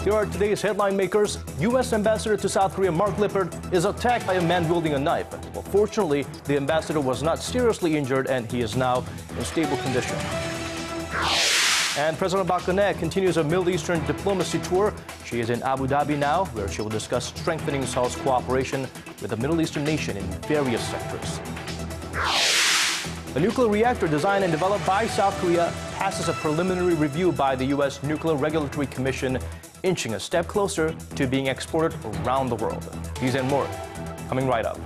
Here are today's headline makers. U.S. Ambassador to South Korea Mark Lippert is attacked by a man wielding a knife. Well, fortunately, the ambassador was not seriously injured and he is now in stable condition. And President Park Geun-hye continues a Middle Eastern diplomacy tour. She is in Abu Dabhi now, where she will discuss strengthening Seoul's cooperation with the Middle Eastern nation in various sectors. The nuclear reactor designed and developed by South Korea passes a preliminary review by the U.S. Nuclear Regulatory Commission, inching a step closer to being exported around the world. These and more coming right up.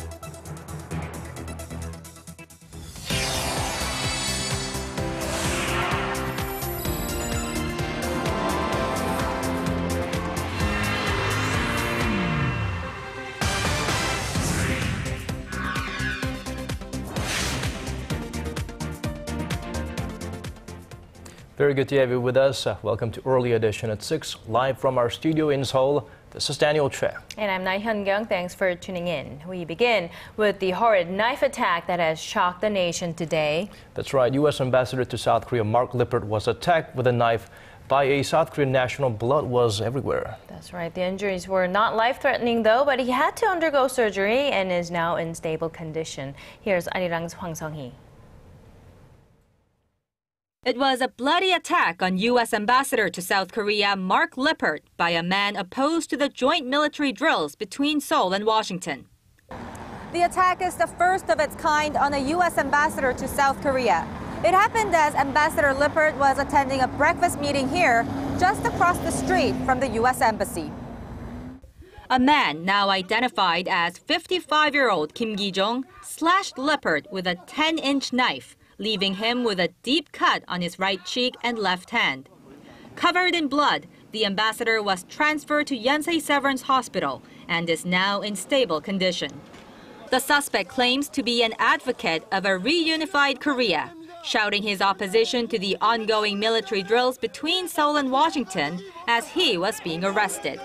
Very good to have you with us. Welcome to Early Edition at 6, live from our studio in Seoul. This is Daniel Choy. And I'm Laah Hyun-kyung. Thanks for tuning in. We begin with the horrid knife attack that has shocked the nation today. That's right. U.S. Ambassador to South Korea Mark Lippert was attacked with a knife by a South Korean national. Blood was everywhere. That's right. The injuries were not life-threatening, though, but he had to undergo surgery and is now in stable condition. Here's Arirang's Hwang Sung-hee. It was a bloody attack on U.S. Ambassador to South Korea Mark Lippert by a man opposed to the joint military drills between Seoul and Washington. The attack is the first of its kind on a U.S. ambassador to South Korea. It happened as Ambassador Lippert was attending a breakfast meeting here, just across the street from the U.S. Embassy. A man now identified as 55-year-old Kim Ki-jong slashed Lippert with a 10-inch knife, leaving him with a deep cut on his right cheek and left hand. Covered in blood, the ambassador was transferred to Yonsei Severance Hospital and is now in stable condition. The suspect claims to be an advocate of a reunified Korea, shouting his opposition to the ongoing military drills between Seoul and Washington as he was being arrested.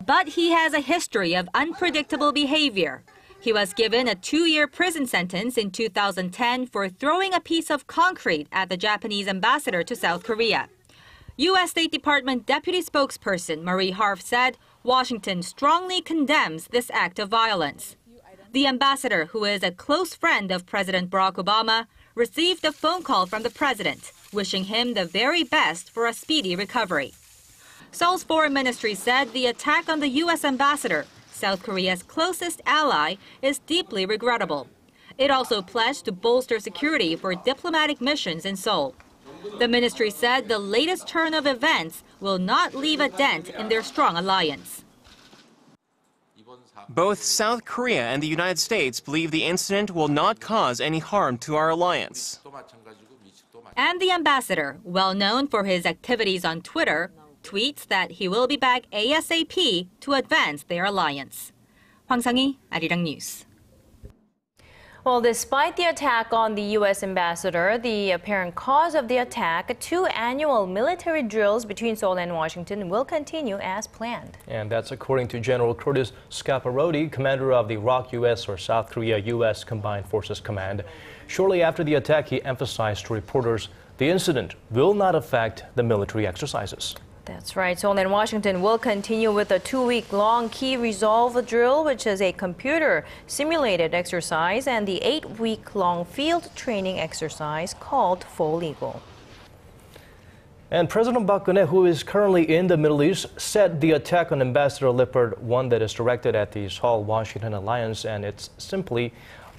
But he has a history of unpredictable behavior. He was given a 2-year prison sentence in 2010 for throwing a piece of concrete at the Japanese ambassador to South Korea. U.S. State Department Deputy Spokesperson Marie Harf said Washington strongly condemns this act of violence. The ambassador, who is a close friend of President Barack Obama, received a phone call from the president, wishing him the very best for a speedy recovery. Seoul's foreign ministry said the attack on the U.S. ambassador, South Korea's closest ally, is deeply regrettable. It also pledged to bolster security for diplomatic missions in Seoul. The ministry said the latest turn of events will not leave a dent in their strong alliance. Both South Korea and the United States believe the incident will not cause any harm to our alliance. And the ambassador, well known for his activities on Twitter, tweets that he will be back ASAP to advance their alliance. Hwang Sung-hee, Arirang News. Well, despite the attack on the U.S. ambassador, the apparent cause of the attack, 2 annual military drills between Seoul and Washington will continue as planned. And that's according to General Curtis Scaparrotti, commander of the ROK U.S. or South Korea-U.S. Combined Forces Command. Shortly after the attack, he emphasized to reporters the incident will not affect the military exercises. That's right. Seoul and Washington will continue with a 2-week-long Key Resolve drill, which is a computer-simulated exercise, and the 8-week-long field training exercise called Full Eagle. And President Park Geun-hye, who is currently in the Middle East, said the attack on Ambassador Lippert, one that is directed at the Seoul-Washington alliance, and it's simply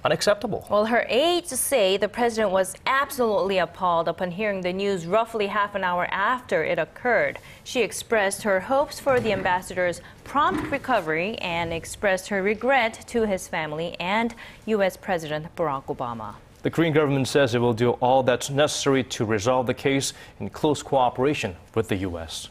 unacceptable. Well, her aides say the president was absolutely appalled upon hearing the news roughly half an hour after it occurred. She expressed her hopes for the ambassador's prompt recovery and expressed her regret to his family and U.S. President Barack Obama. The Korean government says it will do all that's necessary to resolve the case in close cooperation with the U.S.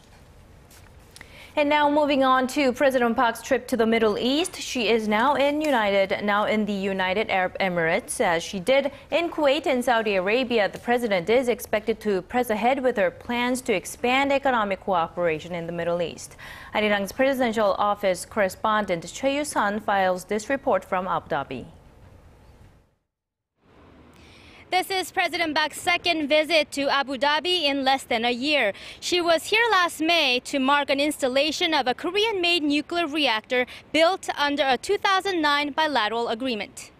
And now moving on to President Park's trip to the Middle East. She is now in the United Arab Emirates. As she did in Kuwait and Saudi Arabia, the president is expected to press ahead with her plans to expand economic cooperation in the Middle East. Arirang's presidential office correspondent Choi Yoo-sun files this report from Abu Dhabi. This is President Park's second visit to Abu Dhabi in less than a year. She was here last May to mark an installation of a Korean-made nuclear reactor built under a 2009 bilateral agreement.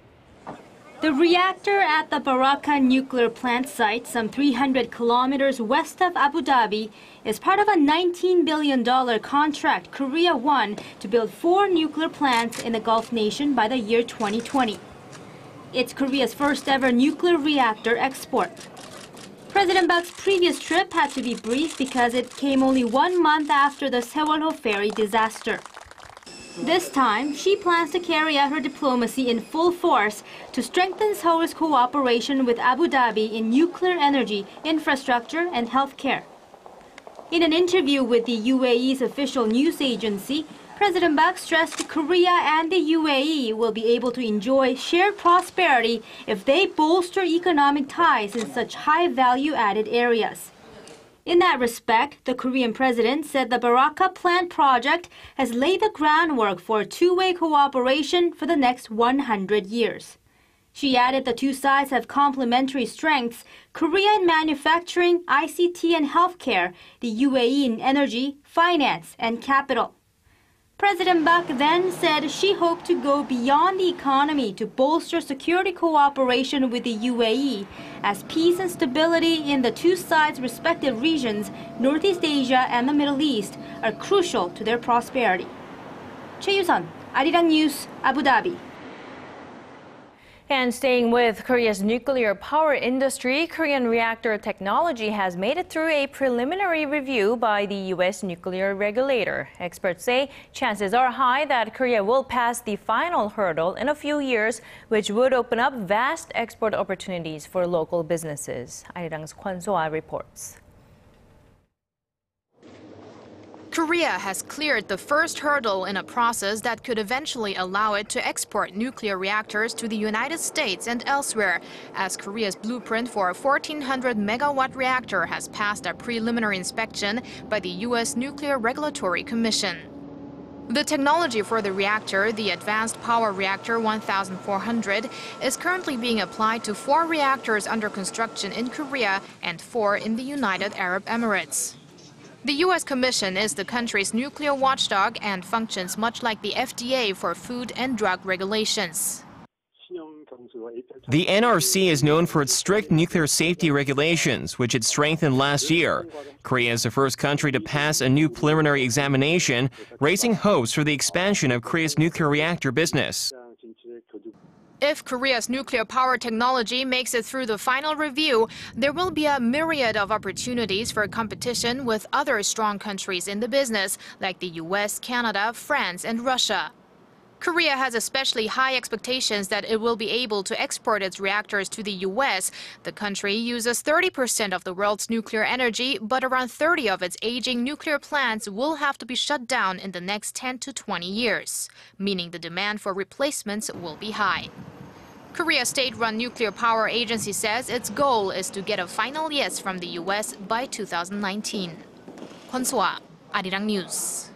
The reactor at the Barakah nuclear plant site, some 300 kilometers west of Abu Dhabi, is part of a $19 billion contract Korea won to build 4 nuclear plants in the Gulf nation by the year 2020. It's Korea's first ever nuclear reactor export. President Park's previous trip had to be brief because it came only 1 month after the Seoul ferry disaster. This time, she plans to carry out her diplomacy in full force to strengthen Seoul's cooperation with Abu Dhabi in nuclear energy, infrastructure, and healthcare. In an interview with the UAE's official news agency, President Park stressed Korea and the UAE will be able to enjoy shared prosperity if they bolster economic ties in such high value-added areas. In that respect, the Korean president said the Barakah plant project has laid the groundwork for two-way cooperation for the next 100 years. She added the two sides have complementary strengths: Korea in manufacturing, ICT and healthcare, the UAE in energy, finance and capital. President Park then said she hoped to go beyond the economy to bolster security cooperation with the UAE, as peace and stability in the two sides' respective regions, Northeast Asia and the Middle East, are crucial to their prosperity. Choi Yu-sun, Arirang News, Abu Dhabi. And staying with Korea's nuclear power industry, Korean reactor technology has made it through a preliminary review by the U.S. nuclear regulator. Experts say chances are high that Korea will pass the final hurdle in a few years, which would open up vast export opportunities for local businesses. Arirang's Kwon So-ah reports. Korea has cleared the first hurdle in a process that could eventually allow it to export nuclear reactors to the United States and elsewhere, as Korea's blueprint for a 1,400-megawatt reactor has passed a preliminary inspection by the U.S. Nuclear Regulatory Commission. The technology for the reactor, the Advanced Power Reactor 1400, is currently being applied to 4 reactors under construction in Korea and 4 in the United Arab Emirates. The U.S. Commission is the country's nuclear watchdog and functions much like the FDA for food and drug regulations. The NRC is known for its strict nuclear safety regulations, which it strengthened last year. Korea is the first country to pass a new preliminary examination, raising hopes for the expansion of Korea's nuclear reactor business. If Korea's nuclear power technology makes it through the final review, there will be a myriad of opportunities for competition with other strong countries in the business, like the U.S., Canada, France, and Russia. Korea has especially high expectations that it will be able to export its reactors to the U.S. The country uses 30% of the world's nuclear energy, but around 30 of its aging nuclear plants will have to be shut down in the next 10 to 20 years, meaning the demand for replacements will be high. Korea's state-run nuclear power agency says its goal is to get a final yes from the U.S. by 2019. Kwon So-ah, Arirang News.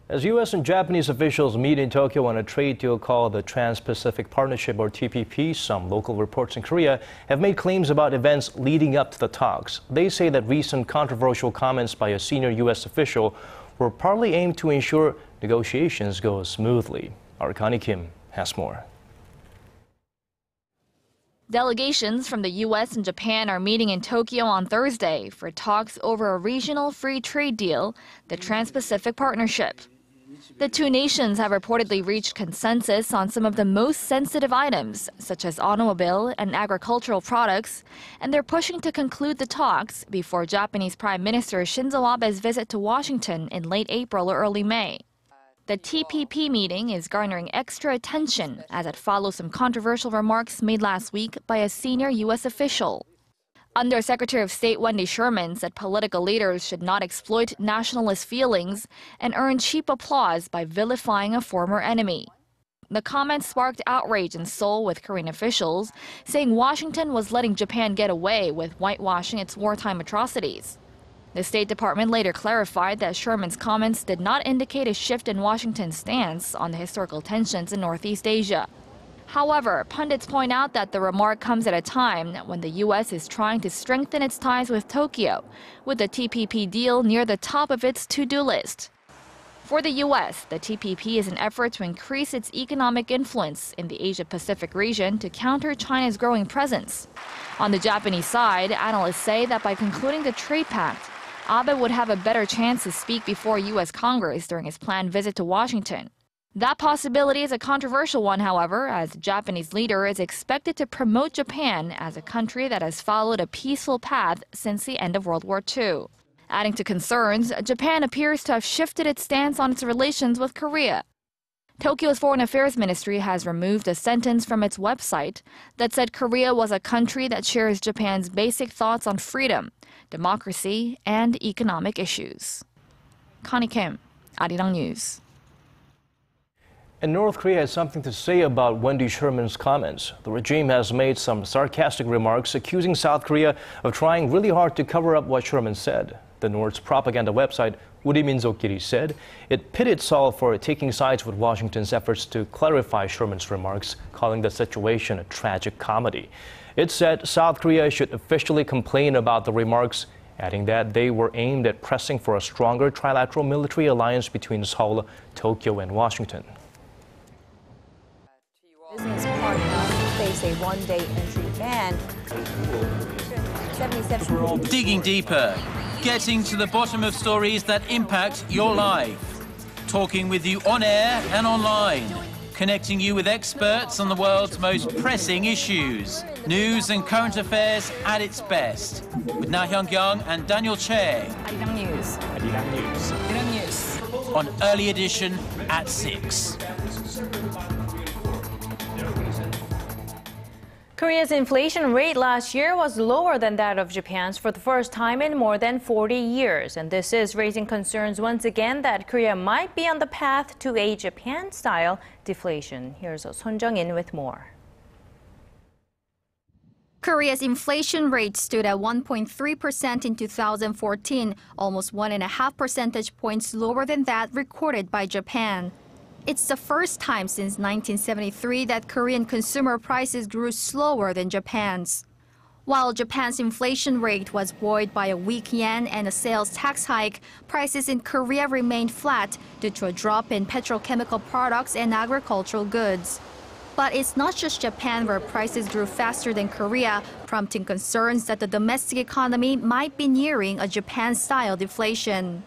As U.S. and Japanese officials meet in Tokyo on a trade deal called the Trans-Pacific Partnership, or TPP, some local reports in Korea have made claims about events leading up to the talks. They say that recent controversial comments by a senior U.S. official were partly aimed to ensure negotiations go smoothly. Our Connie Kim has more. Delegations from the U.S. and Japan are meeting in Tokyo on Thursday for talks over a regional free trade deal, the Trans-Pacific Partnership. The two nations have reportedly reached consensus on some of the most sensitive items, such as automobile and agricultural products, and they're pushing to conclude the talks before Japanese Prime Minister Shinzo Abe's visit to Washington in late April or early May. The TPP meeting is garnering extra attention as it follows some controversial remarks made last week by a senior U.S. official. Undersecretary of State Wendy Sherman said political leaders should not exploit nationalist feelings and earn cheap applause by vilifying a former enemy. The comments sparked outrage in Seoul with Korean officials, saying Washington was letting Japan get away with whitewashing its wartime atrocities. The State Department later clarified that Sherman's comments did not indicate a shift in Washington's stance on the historical tensions in Northeast Asia. However, pundits point out that the remark comes at a time when the U.S. is trying to strengthen its ties with Tokyo, with the TPP deal near the top of its to-do list. For the U.S., the TPP is an effort to increase its economic influence in the Asia-Pacific region to counter China's growing presence. On the Japanese side, analysts say that by concluding the trade pact, Abe would have a better chance to speak before U.S. Congress during his planned visit to Washington. That possibility is a controversial one, however, as the Japanese leader is expected to promote Japan as a country that has followed a peaceful path since the end of World War II. Adding to concerns, Japan appears to have shifted its stance on its relations with Korea. Tokyo's Foreign Affairs Ministry has removed a sentence from its website that said Korea was a country that shares Japan's basic thoughts on freedom, democracy, and economic issues. Connie Kim, Arirang News. And North Korea has something to say about Wendy Sherman's comments. The regime has made some sarcastic remarks accusing South Korea of trying really hard to cover up what Sherman said. The North's propaganda website, 우리 민족끼리, said it pitted Seoul for taking sides with Washington's efforts to clarify Sherman's remarks, calling the situation a tragic comedy. It said South Korea should officially complain about the remarks, adding that they were aimed at pressing for a stronger trilateral military alliance between Seoul, Tokyo, and Washington. Business partners face a one-day entry ban. 77. Digging deeper, getting to the bottom of stories that impact your life. Talking with you on air and online. Connecting you with experts on the world's most pressing issues. News and current affairs at its best. With Laah Hyun-kyung and Daniel Choy. Arirang News. Arirang News. Arirang News. On Early Edition at 6. Korea's inflation rate last year was lower than that of Japan's for the first time in more than 40 years. And this is raising concerns once again that Korea might be on the path to a Japan-style deflation. Here's Son Jung-in with more. Korea's inflation rate stood at 1.3% in 2014, almost 1.5 percentage points lower than that recorded by Japan. It's the first time since 1973 that Korean consumer prices grew slower than Japan's. While Japan's inflation rate was buoyed by a weak yen and a sales tax hike, prices in Korea remained flat due to a drop in petrochemical products and agricultural goods. But it's not just Japan where prices grew faster than Korea, prompting concerns that the domestic economy might be nearing a Japan-style deflation.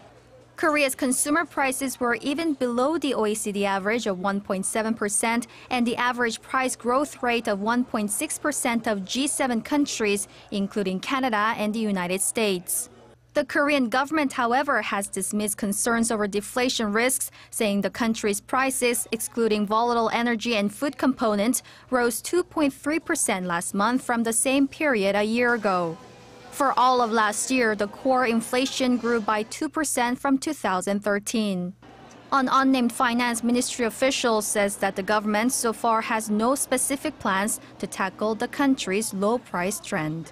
Korea's consumer prices were even below the OECD average of 1.7% and the average price growth rate of 1.6% of G7 countries, including Canada and the United States. The Korean government, however, has dismissed concerns over deflation risks, saying the country's prices, excluding volatile energy and food components, rose 2.3% last month from the same period a year ago. For all of last year, the core inflation grew by 2% from 2013. An unnamed finance ministry official says that the government so far has no specific plans to tackle the country's low price trend.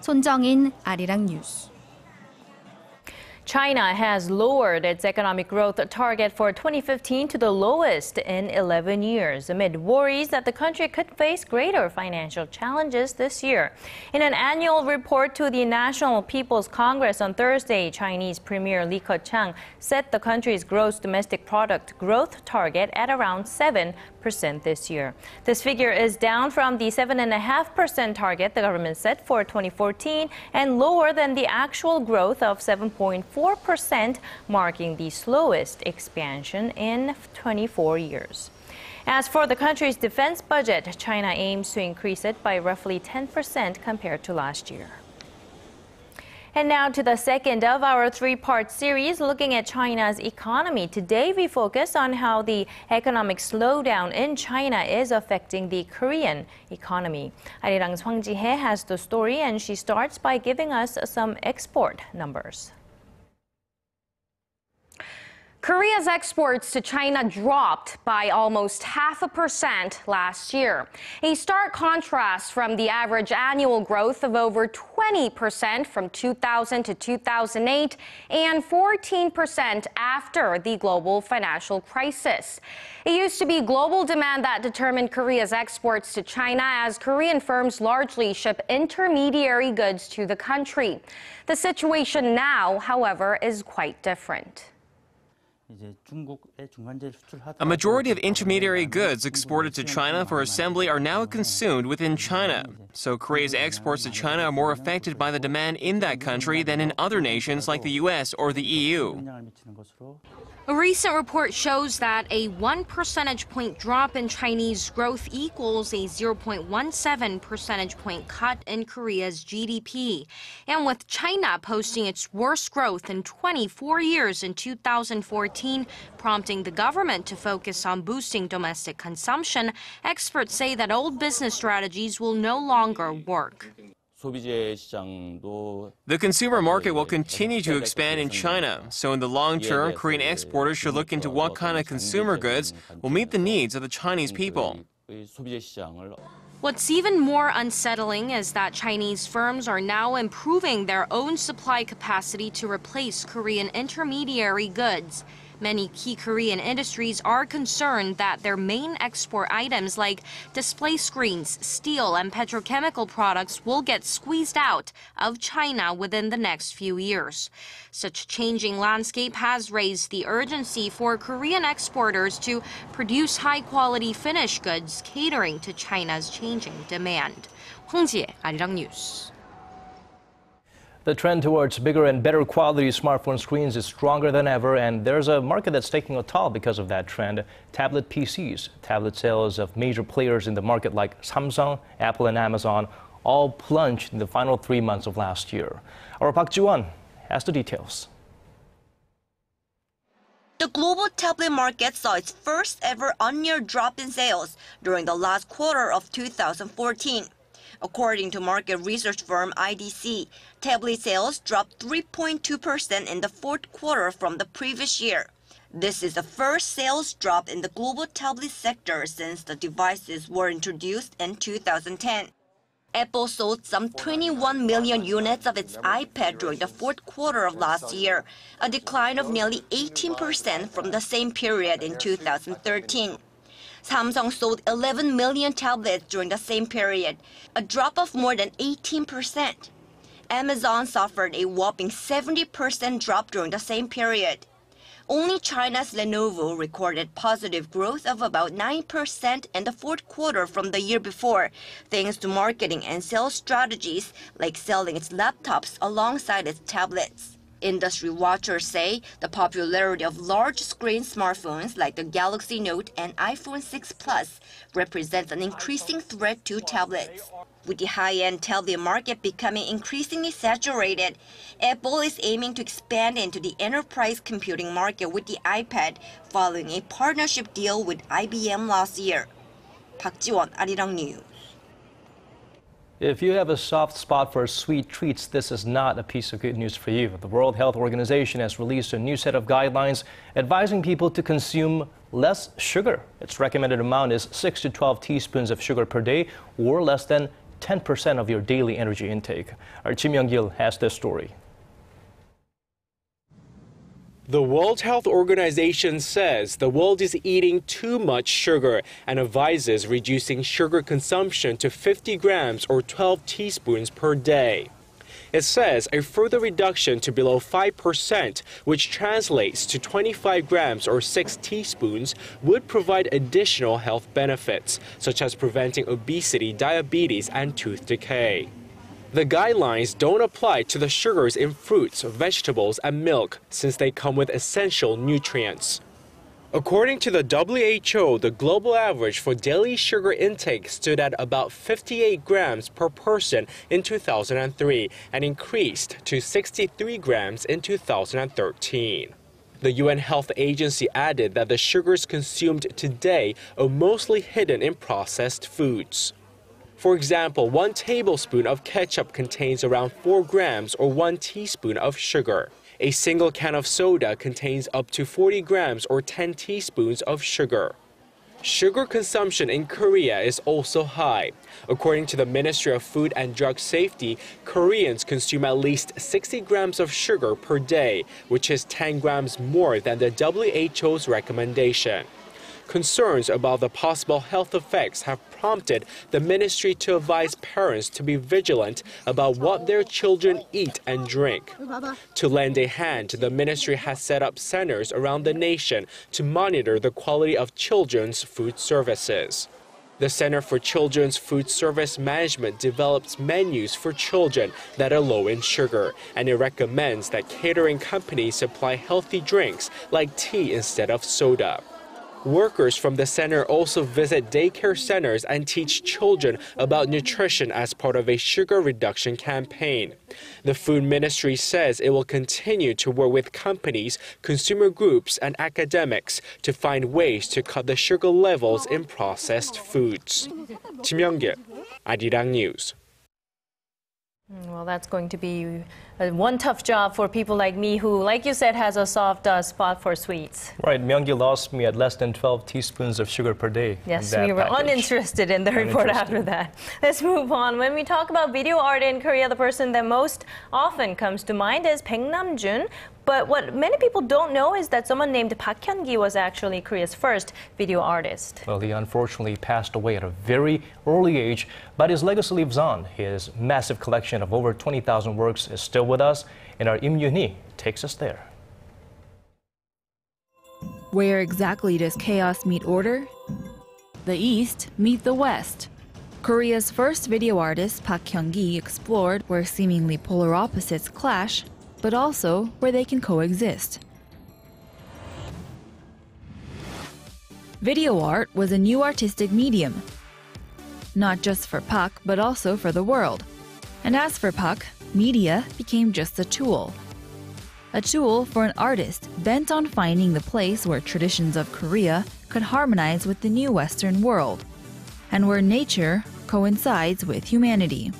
Son Jung-in, Arirang News. China has lowered its economic growth target for 2015 to the lowest in 11 years, amid worries that the country could face greater financial challenges this year. In an annual report to the National People's Congress on Thursday, Chinese Premier Li Keqiang set the country's gross domestic product growth target at around 7% this year. This figure is down from the 7.5% target the government set for 2014 and lower than the actual growth of 7.4%, marking the slowest expansion in 24 years. As for the country's defense budget, China aims to increase it by roughly 10% compared to last year. And now to the second of our three-part series looking at China's economy. Today we focus on how the economic slowdown in China is affecting the Korean economy. Arirang's Hwang Ji-hye has the story, and she starts by giving us some export numbers. Korea's exports to China dropped by almost 0.5% last year, a stark contrast from the average annual growth of over 20% from 2000 to 2008 and 14% after the global financial crisis. It used to be global demand that determined Korea's exports to China, as Korean firms largely ship intermediary goods to the country. The situation now, however, is quite different. A majority of intermediary goods exported to China for assembly are now consumed within China. So Korea's exports to China are more affected by the demand in that country than in other nations like the U.S. or the EU. A recent report shows that a 1 percentage point drop in Chinese growth equals a 0.17 percentage point cut in Korea's GDP. And with China posting its worst growth in 24 years in 2014, prompting the government to focus on boosting domestic consumption, experts say that old business strategies will no longer work. The consumer market will continue to expand in China, so in the long term, Korean exporters should look into what kind of consumer goods will meet the needs of the Chinese people. What's even more unsettling is that Chinese firms are now improving their own supply capacity to replace Korean intermediary goods. Many key Korean industries are concerned that their main export items like display screens, steel, and petrochemical products will get squeezed out of China within the next few years. Such changing landscape has raised the urgency for Korean exporters to produce high-quality finished goods catering to China's changing demand. 황지혜, Arirang News. The trend towards bigger and better quality smartphone screens is stronger than ever, and there's a market that's taking a toll because of that trend. Tablet PCs. Tablet sales of major players in the market like Samsung, Apple, and Amazon all plunged in the final 3 months of last year. Our Park Geun-hye has the details. The global tablet market saw its first ever on-year drop in sales during the last quarter of 2014. According to market research firm IDC, tablet sales dropped 3.2% in the fourth quarter from the previous year. This is the first sales drop in the global tablet sector since the devices were introduced in 2010. Apple sold some 21 million units of its iPad during the fourth quarter of last year, a decline of nearly 18% from the same period in 2013. Samsung sold 11 million tablets during the same period, a drop of more than 18%. Amazon suffered a whopping 70% drop during the same period. Only China's Lenovo recorded positive growth of about 9% in the fourth quarter from the year before, thanks to marketing and sales strategies like selling its laptops alongside its tablets. Industry watchers say the popularity of large-screen smartphones like the Galaxy Note and iPhone 6 Plus represents an increasing threat to tablets. With the high-end tablet market becoming increasingly saturated, Apple is aiming to expand into the enterprise computing market with the iPad following a partnership deal with IBM last year. Park Ji-won, Arirang News. If you have a soft spot for sweet treats, this is not a piece of good news for you. The World Health Organization has released a new set of guidelines advising people to consume less sugar. Its recommended amount is 6 to 12 teaspoons of sugar per day, or less than 10% of your daily energy intake. Our Kim Young-gil has this story. The World Health Organization says the world is eating too much sugar and advises reducing sugar consumption to 50 grams or 12 teaspoons per day. It says a further reduction to below 5%, which translates to 25 grams or 6 teaspoons, would provide additional health benefits, such as preventing obesity, diabetes, and tooth decay. The guidelines don't apply to the sugars in fruits, vegetables, and milk, since they come with essential nutrients. According to the WHO, the global average for daily sugar intake stood at about 58 grams per person in 2003 and increased to 63 grams in 2013. The UN Health Agency added that the sugars consumed today are mostly hidden in processed foods. For example, 1 tablespoon of ketchup contains around 4 grams or 1 teaspoon of sugar. A single can of soda contains up to 40 grams or 10 teaspoons of sugar. Sugar consumption in Korea is also high. According to the Ministry of Food and Drug Safety, Koreans consume at least 60 grams of sugar per day, which is 10 grams more than the WHO's recommendation. Concerns about the possible health effects have prompted the ministry to advise parents to be vigilant about what their children eat and drink. To lend a hand, the ministry has set up centers around the nation to monitor the quality of children's food services. The Center for Children's Food Service Management develops menus for children that are low in sugar, and it recommends that catering companies supply healthy drinks like tea instead of soda. Workers from the center also visit daycare centers and teach children about nutrition as part of a sugar reduction campaign. The Food Ministry says it will continue to work with companies, consumer groups, and academics to find ways to cut the sugar levels in processed foods. Kim Young-gil, Arirang News. Well, that's going to be one tough job for people like me who, like you said, has a soft spot for sweets. Right, Myung-gil lost me at less than 12 teaspoons of sugar per day. Yes, we were uninterested in the report after that. Let's move on. When we talk about video art in Korea, the person that most often comes to mind is Baek Nam-jun. But what many people don't know is that someone named Park Geun-hye was actually Korea's first video artist. Well, he unfortunately passed away at a very early age, but his legacy lives on. His massive collection of over 20,000 works is still with us, and our Im Yoon-hee takes us there. Where exactly does chaos meet order? The East meet the West. Korea's first video artist, Park Geun-hye, explored where seemingly polar opposites clash, but also where they can coexist. Video art was a new artistic medium, not just for Park, but also for the world. And as for Park, media became just a tool for an artist bent on finding the place where traditions of Korea could harmonize with the new Western world, and where nature coincides with humanity.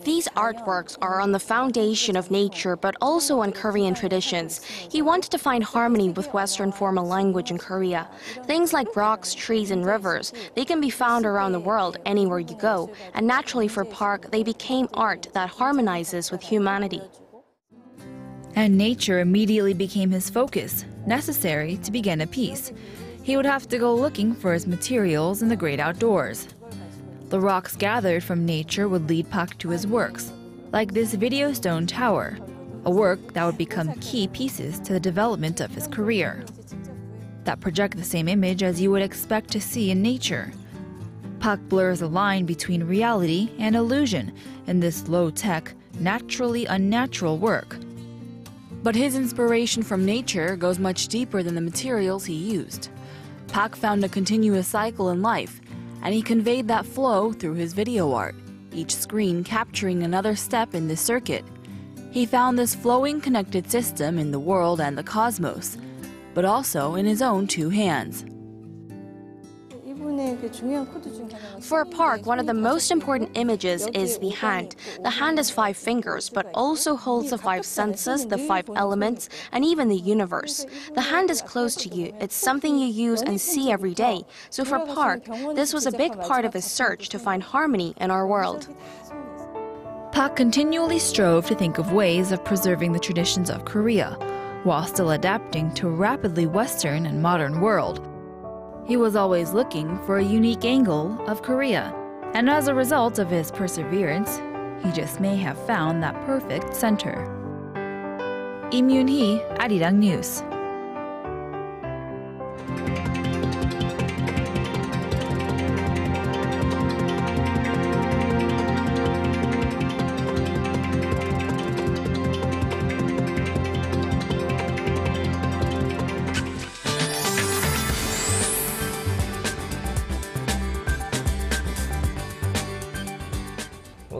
These artworks are on the foundation of nature, but also on Korean traditions. He wanted to find harmony with Western formal language in Korea. Things like rocks, trees, and rivers, they can be found around the world, anywhere you go. And naturally for Park, they became art that harmonizes with humanity. And nature immediately became his focus, necessary to begin a piece. He would have to go looking for his materials in the great outdoors. The rocks gathered from nature would lead Park to his works, like this video stone tower, a work that would become key pieces to the development of his career, that project the same image as you would expect to see in nature. Park blurs the line between reality and illusion in this low-tech, naturally unnatural work. But his inspiration from nature goes much deeper than the materials he used. Park found a continuous cycle in life, and he conveyed that flow through his video art, each screen capturing another step in this circuit. He found this flowing connected system in the world and the cosmos, but also in his own two hands. For Park, one of the most important images is the hand. The hand has 5 fingers, but also holds the 5 senses, the 5 elements, and even the universe. The hand is close to you. It's something you use and see every day. So for Park, this was a big part of his search to find harmony in our world. Park continually strove to think of ways of preserving the traditions of Korea, while still adapting to a rapidly Western and modern world. He was always looking for a unique angle of Korea, and as a result of his perseverance, he just may have found that perfect center. Im Yoon-hee, Arirang News.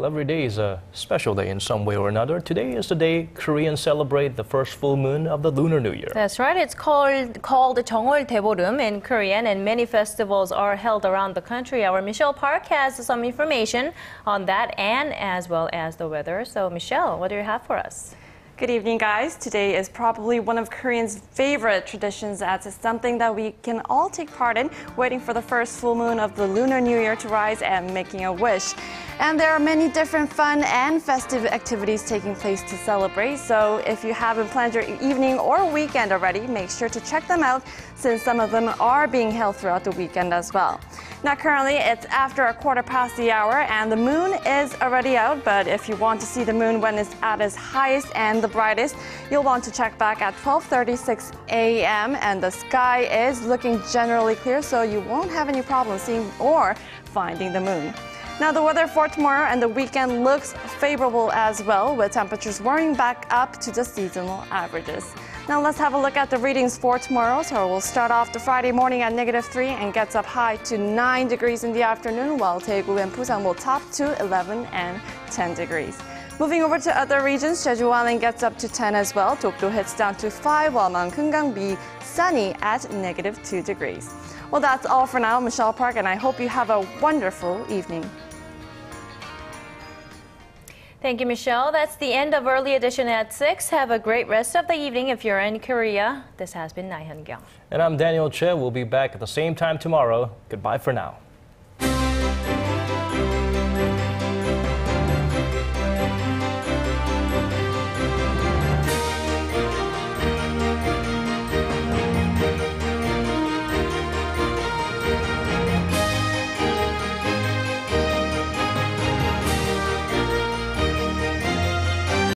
Well, every day is a special day in some way or another. Today is the day Koreans celebrate the first full moon of the Lunar New Year. That's right. It's called 정월 대보름 in Korean, and many festivals are held around the country. Our Michelle Park has some information on that and as well as the weather. So, Michelle, what do you have for us? Good evening, guys. Today is probably one of Koreans' favorite traditions, as it's something that we can all take part in, waiting for the first full moon of the Lunar New Year to rise and making a wish. And there are many different fun and festive activities taking place to celebrate, so if you haven't planned your evening or weekend already, make sure to check them out, since some of them are being held throughout the weekend as well. Now currently it's after 1/4 the hour and the moon is already out, but if you want to see the moon when it's at its highest and the brightest, you'll want to check back at 12:36 a.m. and the sky is looking generally clear, so you won't have any problem seeing or finding the moon. Now the weather for tomorrow and the weekend looks favorable as well, with temperatures warming back up to the seasonal averages. Now let's have a look at the readings for tomorrow. So we'll start off the Friday morning at -3 and gets up high to 9 degrees in the afternoon, while Daegu and Busan will top to 11 and 10 degrees. Moving over to other regions, Jeju Island gets up to 10 as well. Dokdo hits down to 5, while Mount Kumgang be sunny at -2 degrees. Well, that's all for now, Michelle Park, and I hope you have a wonderful evening. Thank you, Michelle. That's the end of Early Edition at 6. Have a great rest of the evening if you're in Korea. This has been Laah Hyun-kyung. And I'm Daniel Choy. We'll be back at the same time tomorrow. Goodbye for now.